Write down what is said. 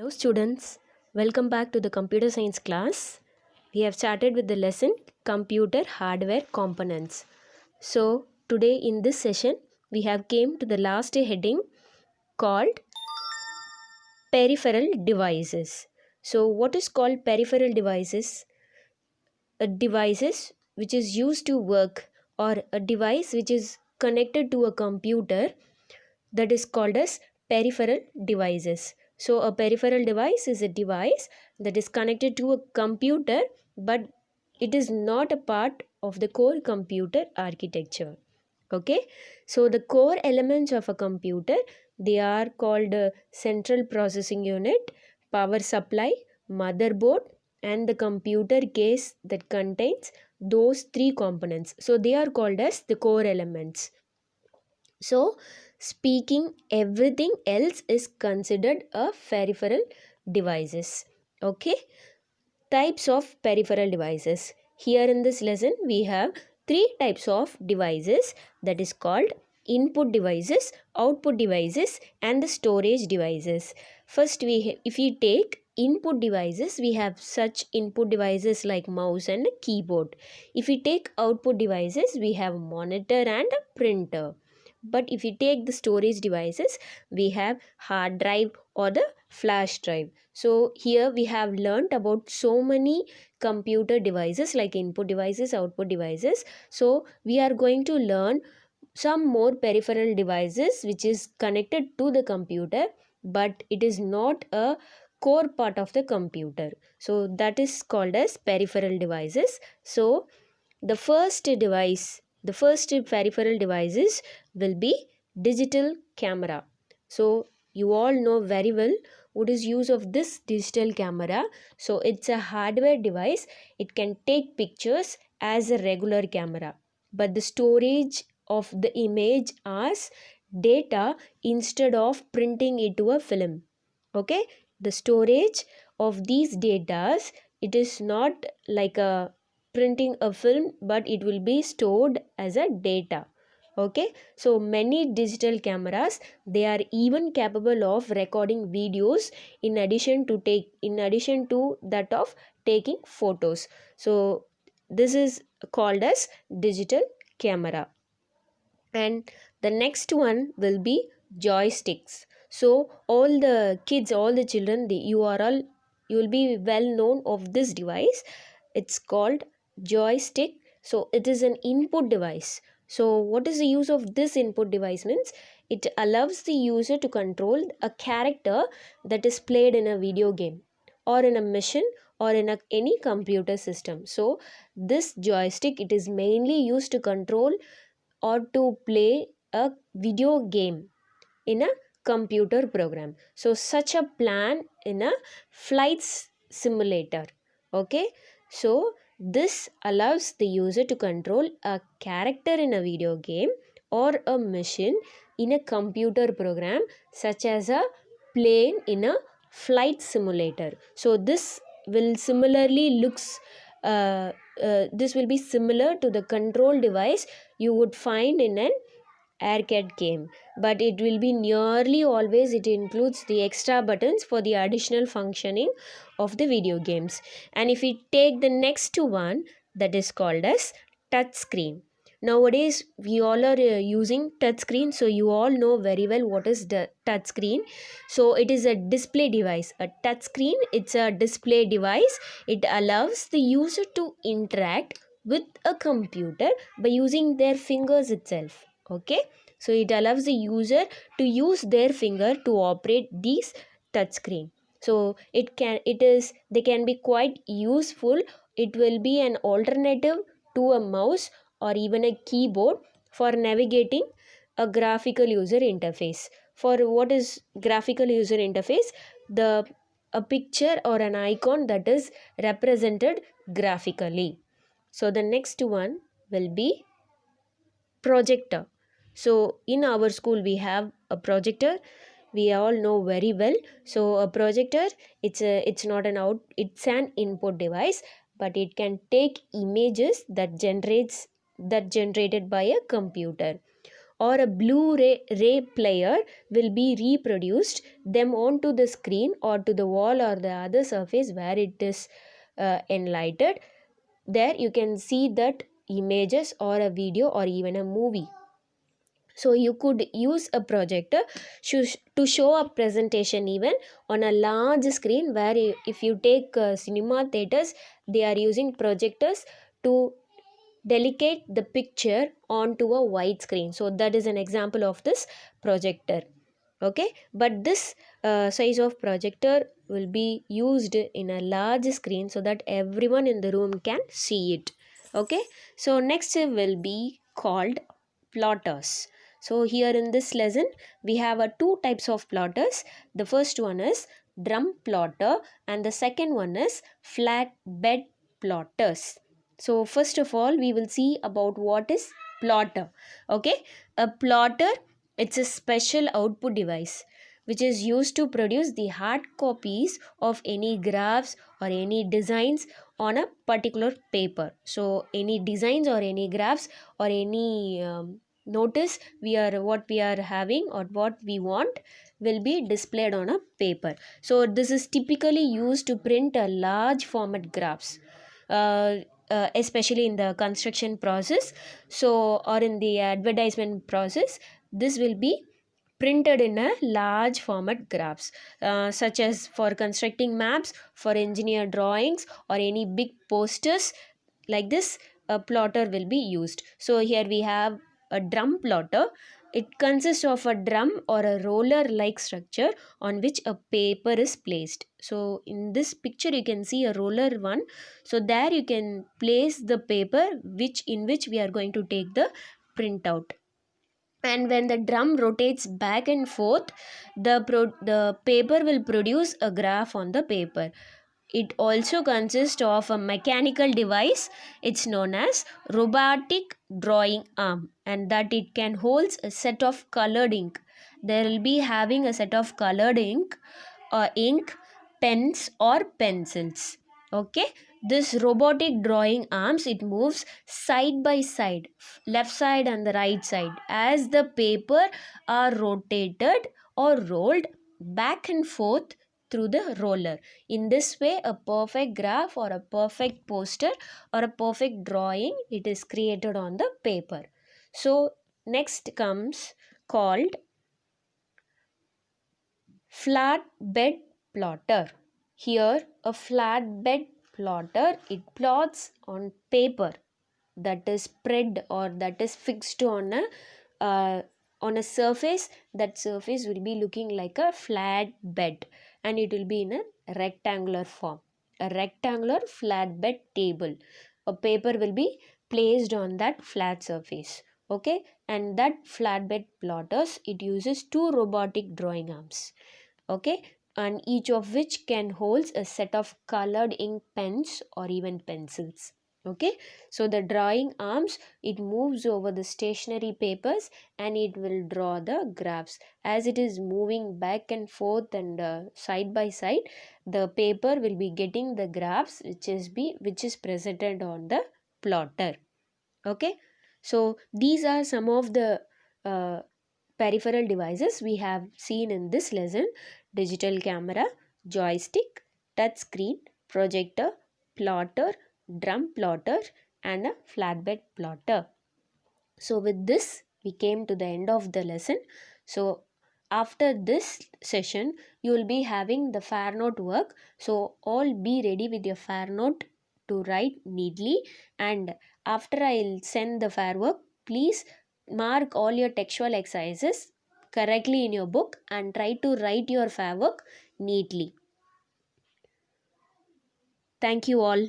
Hello students, welcome back to the computer science class. We have started with the lesson computer hardware components. So today in this session we have came to the last heading called peripheral devices. So what is called peripheral devices? A devices which is used to work or a device which is connected to a computer, that is called as peripheral devices. So a peripheral device is a device that is connected to a computer, but it is not a part of the core computer architecture. Okay, so the core elements of a computer, they are called central processing unit, power supply, motherboard, and the computer case that contains those three components. So they are called as the core elements. So, speaking, everything else is considered a peripheral devices. Okay, types of peripheral devices. Here in this lesson, we have three types of devices, that is called input devices, output devices, and the storage devices. First, if we take input devices, we have such input devices like mouse and keyboard. If we take output devices, we have monitor and a printer. But if we take the storage devices, we have hard drive or the flash drive. So here we have learnt about so many computer devices like input devices, output devices. So we are going to learn some more peripheral devices which is connected to the computer, but it is not a core part of the computer. So that is called as peripheral devices. So the first peripheral devices will be digital camera. So you all know very well what is use of this digital camera. So it's a hardware device. It can take pictures as a regular camera, but the storage of the image as data instead of printing it to a film. Okay, the storage of these data, it is not like a printing a film, but it will be stored as a data. Okay, so many digital cameras, they are even capable of recording videos in addition to that of taking photos. So this is called as digital camera. And the next one will be joysticks. So all the kids, all the children, you will be well known of this device. It's called joystick. So it is an input device. So what is the use of this input device means? It allows the user to control a character that is played in a video game or in a machine or in any computer system. So this joystick, it is mainly used to control or to play a video game in a computer program. So such a plan in a flight simulator. Okay, so this allows the user to control a character in a video game or a machine in a computer program, such as a plane in a flight simulator. So this will be similar to the control device you would find in an arcade game, but it will be nearly always, it includes the extra buttons for the additional functioning of the video games. And if we take the next one, that is called as touch screen. Nowadays we all are using touch screen, so you all know very well what is the touch screen. So it is a display device. A touch screen, it's a display device. It allows the user to interact with a computer by using their fingers itself. Okay, so it allows the user to use their finger to operate these touch screen. So they can be quite useful. It will be an alternative to a mouse or even a keyboard for navigating a graphical user interface. For what is graphical user interface? The a picture or an icon that is represented graphically. So the next one will be projector. So in our school we have a projector, we all know very well. So a projector, it's not an out, it's an input device, but it can take images that generated by a computer. or a Blu-ray player will be reproduced them onto the screen or to the wall or the other surface where it is enlightened. There you can see that images or a video or even a movie. So you could use a projector to show a presentation even on a large screen, where if you take cinema theaters, they are using projectors to delicate the picture onto a wide screen. So that is an example of this projector. Okay, but this size of projector will be used in a large screen so that everyone in the room can see it. Okay, so next will be called plotters. So here in this lesson we have two types of plotters. The first one is drum plotter and the second one is flat bed plotters. So first of all we will see about what is plotter. Okay, a plotter, it's a special output device which is used to produce the hard copies of any graphs or any designs on a particular paper. So any designs or any graphs or any notice what we are having or what we want will be displayed on a paper. So this is typically used to print a large format graphs, especially in the construction process, so or in the advertisement process. This will be printed in a large format graphs, such as for constructing maps, for engineer drawings or any big posters. Like this, a plotter will be used. So here we have a drum plotter. It consists of a drum or a roller like structure on which a paper is placed. So in this picture you can see a roller one. So there you can place the paper in which we are going to take the printout. And when the drum rotates back and forth, the paper will produce a graph on the paper. It also consists of a mechanical device. It's known as robotic drawing arm, and that it can hold a set of colored ink. There will be having a set of colored ink, pens or pencils. Okay, this robotic drawing arms, it moves side by side, left side and the right side, as the paper are rotated or rolled back and forth through the roller. In this way, a perfect graph or a perfect poster or a perfect drawing, it is created on the paper. So next comes called flat bed plotter. Here a flat bed plotter, it plots on paper that is spread or that is fixed uh, on a surface. That surface will be looking like a flat bed and it will be in a rectangular form. A rectangular flat bed table. A paper will be placed on that flat surface. Okay, and that flatbed plotters, it uses two robotic drawing arms. Okay, and each of which can holds a set of colored ink pens or even pencils. Okay, so the drawing arms, it moves over the stationary papers and it will draw the graphs. As it is moving back and forth and side by side, the paper will be getting the graphs which is presented on the plotter. Okay, so these are some of the uh, peripheral devices we have seen in this lesson: digital camera, joystick, touch screen, projector, plotter, drum plotter, and a flatbed plotter. So with this we came to the end of the lesson. So after this session you will be having the fair note work. So all be ready with your fair note to write neatly, and after I'll send the fair work, please mark all your textual exercises correctly in your book and try to write your fair work neatly. Thank you all.